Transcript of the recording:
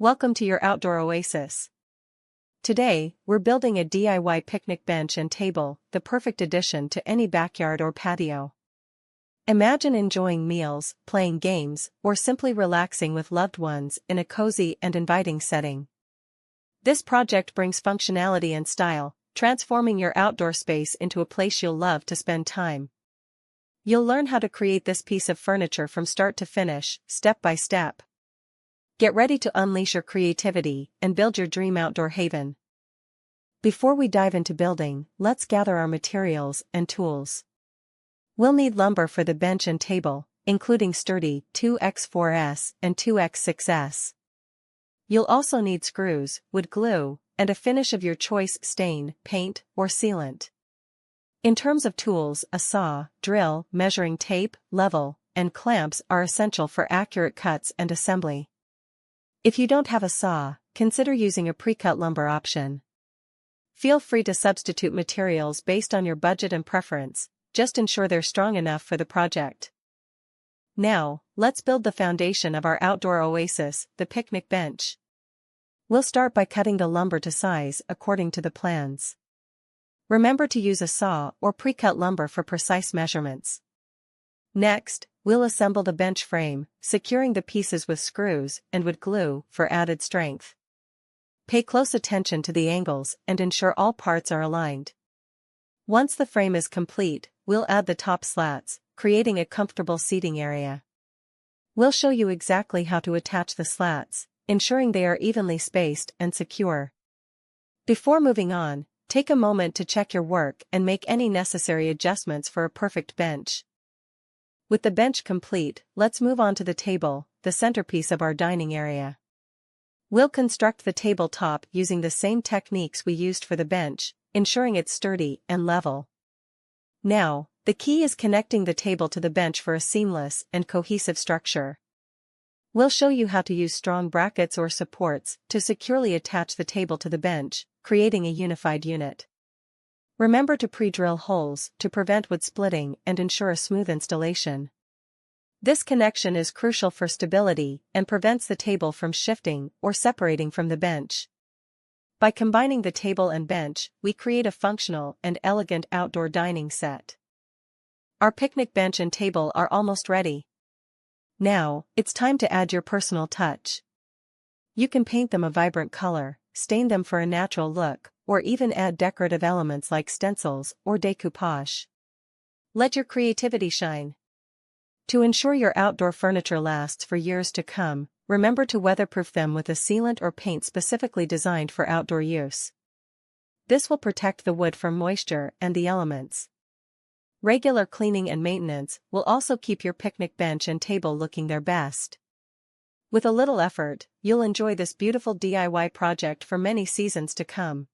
Welcome to your outdoor oasis. Today, we're building a DIY picnic bench and table, the perfect addition to any backyard or patio. Imagine enjoying meals, playing games, or simply relaxing with loved ones in a cozy and inviting setting. This project brings functionality and style, transforming your outdoor space into a place you'll love to spend time. You'll learn how to create this piece of furniture from start to finish, step by step. Get ready to unleash your creativity and build your dream outdoor haven. Before we dive into building, let's gather our materials and tools. We'll need lumber for the bench and table, including sturdy 2x4s and 2x6s. You'll also need screws, wood glue, and a finish of your choice: stain, paint, or sealant. In terms of tools, a saw, drill, measuring tape, level, and clamps are essential for accurate cuts and assembly. If you don't have a saw, consider using a pre-cut lumber option. Feel free to substitute materials based on your budget and preference, just ensure they're strong enough for the project. Now, let's build the foundation of our outdoor oasis, the picnic bench. We'll start by cutting the lumber to size according to the plans. Remember to use a saw or pre-cut lumber for precise measurements. Next, we'll assemble the bench frame, securing the pieces with screws and wood glue for added strength. Pay close attention to the angles and ensure all parts are aligned. Once the frame is complete, we'll add the top slats, creating a comfortable seating area. We'll show you exactly how to attach the slats, ensuring they are evenly spaced and secure. Before moving on, take a moment to check your work and make any necessary adjustments for a perfect bench. With the bench complete, let's move on to the table, the centerpiece of our dining area. We'll construct the tabletop using the same techniques we used for the bench, ensuring it's sturdy and level. Now, the key is connecting the table to the bench for a seamless and cohesive structure. We'll show you how to use strong brackets or supports to securely attach the table to the bench, creating a unified unit. Remember to pre-drill holes to prevent wood splitting and ensure a smooth installation. This connection is crucial for stability and prevents the table from shifting or separating from the bench. By combining the table and bench, we create a functional and elegant outdoor dining set. Our picnic bench and table are almost ready. Now, it's time to add your personal touch. You can paint them a vibrant color, stain them for a natural look, or even add decorative elements like stencils or decoupage. Let your creativity shine. To ensure your outdoor furniture lasts for years to come, remember to weatherproof them with a sealant or paint specifically designed for outdoor use. This will protect the wood from moisture and the elements. Regular cleaning and maintenance will also keep your picnic bench and table looking their best. With a little effort, you'll enjoy this beautiful DIY project for many seasons to come.